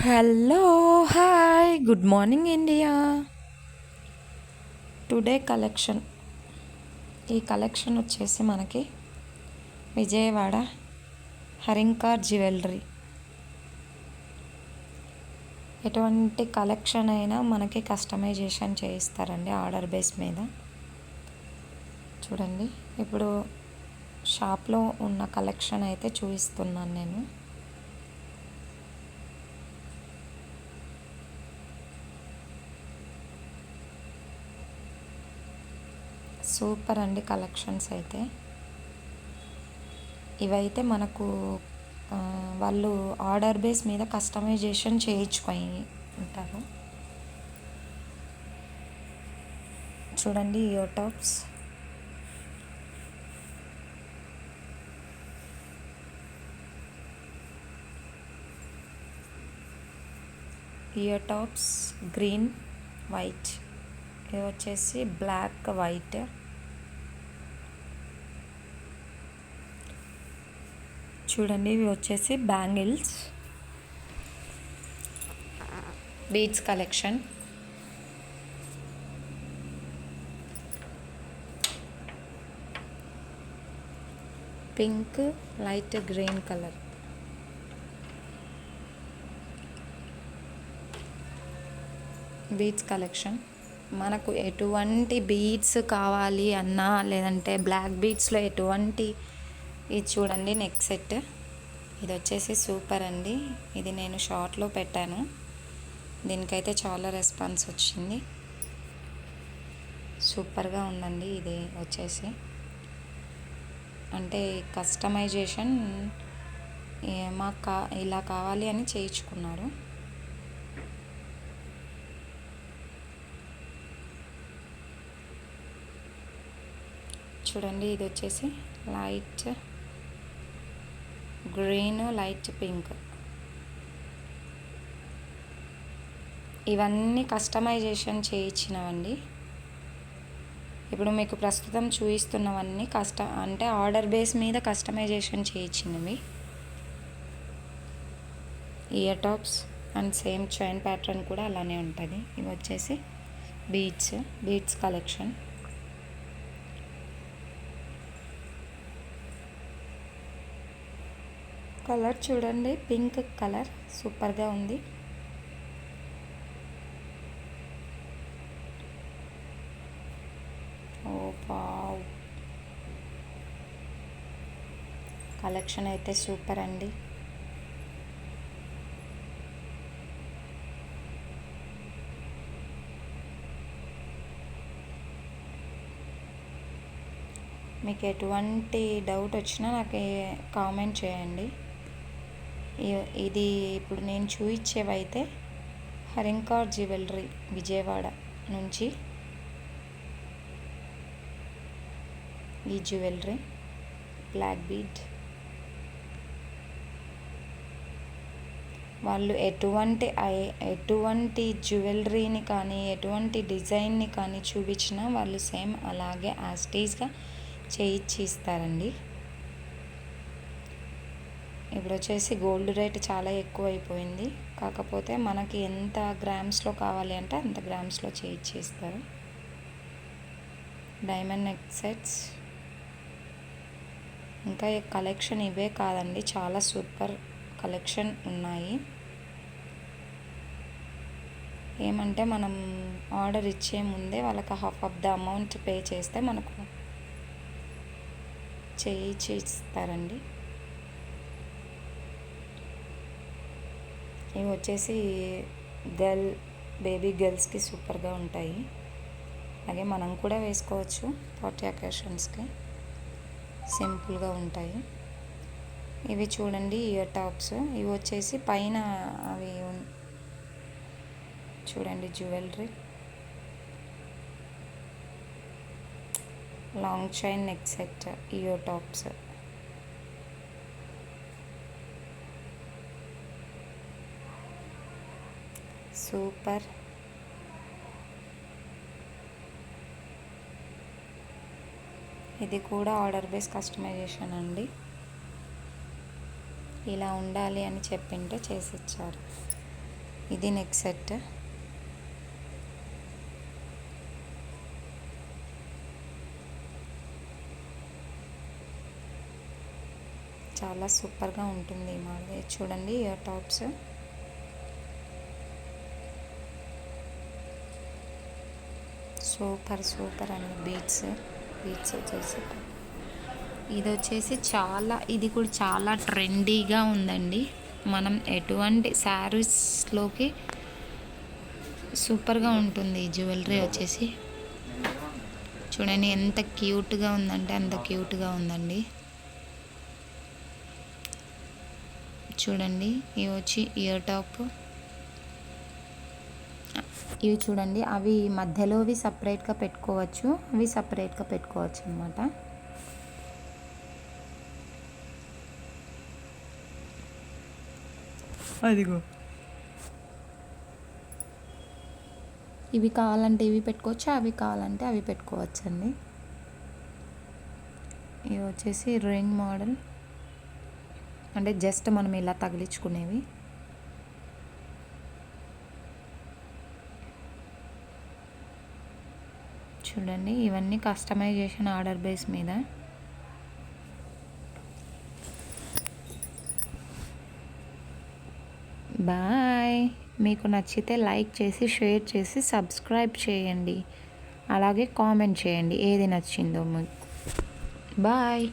Hello hi good morning India. Today collection, ఈ collection వచ్చేసి మనకి విజయవాడ హరింకార్ జ్యువెలరీ. ఎటువంటి కలెక్షన్ అయినా మనకి కస్టమైజేషన్ చేయిస్తారండి ఆర్డర్ బేస్ మీద. చూడండి, ఇప్పుడు షాప్లో ఉన్న కలెక్షన్ అయితే చూపిస్తున్నాను నేను. సూపర్ అండి కలెక్షన్స్ అయితే. ఇవైతే మనకు వాళ్ళు ఆర్డర్ బేస్ మీద కస్టమైజేషన్ చేయించుకొని ఉంటారు. చూడండి, ఇయర్ టాప్స్, గ్రీన్ వైట్, ఇది వచ్చేసి బ్లాక్ వైట్. చూడండి, ఇవి వచ్చేసి bangles, beads collection. Pink, light green colour. Beads collection. మనకు ఎటువంటి బీడ్స్ కావాలి అన్నా, లేదంటే బ్లాక్ బీడ్స్లో ఎటువంటి, ఇది చూడండి నెక్ సెట్. ఇది వచ్చేసి సూపర్ అండి. ఇది నేను షార్ట్లో పెట్టాను, దీనికైతే చాలా రెస్పాన్స్ వచ్చింది. సూపర్గా ఉందండి. ఇది వచ్చేసి అంటే కస్టమైజేషన్ మాకు ఇలా కావాలి అని చేయించుకున్నారు. చూడండి, ఇది వచ్చేసి లైట్ గ్రీన్, లైట్ పింక్. ఇవన్నీ కస్టమైజేషన్ చేయించినవండి. ఇప్పుడు మీకు ప్రస్తుతం చూపిస్తున్నవన్నీ అంటే ఆర్డర్ బేస్ మీద కస్టమైజేషన్ చేయించినవి. Ear tops and same chain pattern కూడా అలానే ఉంటుంది. ఇవి వచ్చేసి బీడ్స్ కలెక్షన్. కలర్ చూడండి, పింక్ కలర్ సూపర్గా ఉంది. ఓ వావ్, కలెక్షన్ అయితే సూపర్ అండి. మీకు ఎటువంటి డౌట్ వచ్చినా నాకు కామెంట్ చేయండి. ఇది ఇప్పుడు నేను చూపించేవైతే హరింకార్ జ్యువెలరీ విజయవాడ నుంచి. ఈ జ్యువెలరీ బ్లాక్ బీడ్, వాళ్ళు ఎటువంటి జ్యువెలరీని కానీ ఎటువంటి డిజైన్ని కానీ చూపించినా వాళ్ళు సేమ్ అలాగే యాస్టీస్గా చేయించి ఇస్తారండి. ఇప్పుడు వచ్చేసి గోల్డ్ రేట్ చాలా ఎక్కువ అయిపోయింది, కాకపోతే మనకి ఎంత గ్రామ్స్లో కావాలి అంటే అంత గ్రామ్స్లో చేయిస్తారు. Diamond neck sets. ఇంకా ఈ కలెక్షన్ ఇవే కాదండి, చాలా సూపర్ కలెక్షన్ ఉన్నాయి. ఏమంటే మనం ఆర్డర్ ఇచ్చే ముందే వాళ్ళకి half of the amount pay చేస్తే మనకు చేయించి ఇస్తారండి. ఇవి వచ్చేసి బేబీ గర్ల్స్కి సూపర్గా ఉంటాయి. అలాగే మనం కూడా వేసుకోవచ్చు పార్టీ అకేషన్స్కి, సింపుల్గా ఉంటాయి. ఇవి చూడండి ఇయర్ టాప్స్. ఇవి వచ్చేసి పైన అవి చూడండి jewellery, long chain neck set, ear tops. Super. ఇది కూడా ఆర్డర్ బేస్ కస్టమైజేషన్ అండి. ఇలా ఉండాలి అని చెప్పింటే చేసి ఇచ్చారు. ఇది నెక్ సెట్. చాలా సూపర్గా ఉంటుంది ఈ మోడల్. చూడండి ఇయర్ టాప్స్. సూపర్ అండి. బీట్స్ వచ్చేసి ఇది కూడా చాలా ట్రెండీగా ఉందండి. మనం ఎటువంటి శారీస్లోకి సూపర్గా ఉంటుంది ఈ జ్యువెలరీ వచ్చేసి. చూడండి ఎంత క్యూట్గా ఉందంటే అంత క్యూట్గా ఉందండి. చూడండి ఇవి వచ్చి ఇయర్ టాప్. ఇవి చూడండి, అవి మధ్యలోవి సపరేట్గా పెట్టుకోవచ్చు, అవి సపరేట్గా పెట్టుకోవచ్చు అనమాట. అదిగో ఇవి కావాలంటే ఇవి పెట్టుకోవచ్చు, అవి కావాలంటే అవి పెట్టుకోవచ్చు అండి. ఇవి వచ్చేసి రింగ్ మోడల్, అంటే జస్ట్ మనం ఇలా తగిలించుకునేవి. చూడండి ఇవన్నీ కస్టమైజేషన్ ఆర్డర్ బేస్ మీద. బాయ్. మీకు నచ్చితే లైక్ చేసి షేర్ చేసి సబ్స్క్రైబ్ చేయండి. అలాగే కామెంట్ చేయండి ఏది నచ్చిందో మీకు. బాయ్.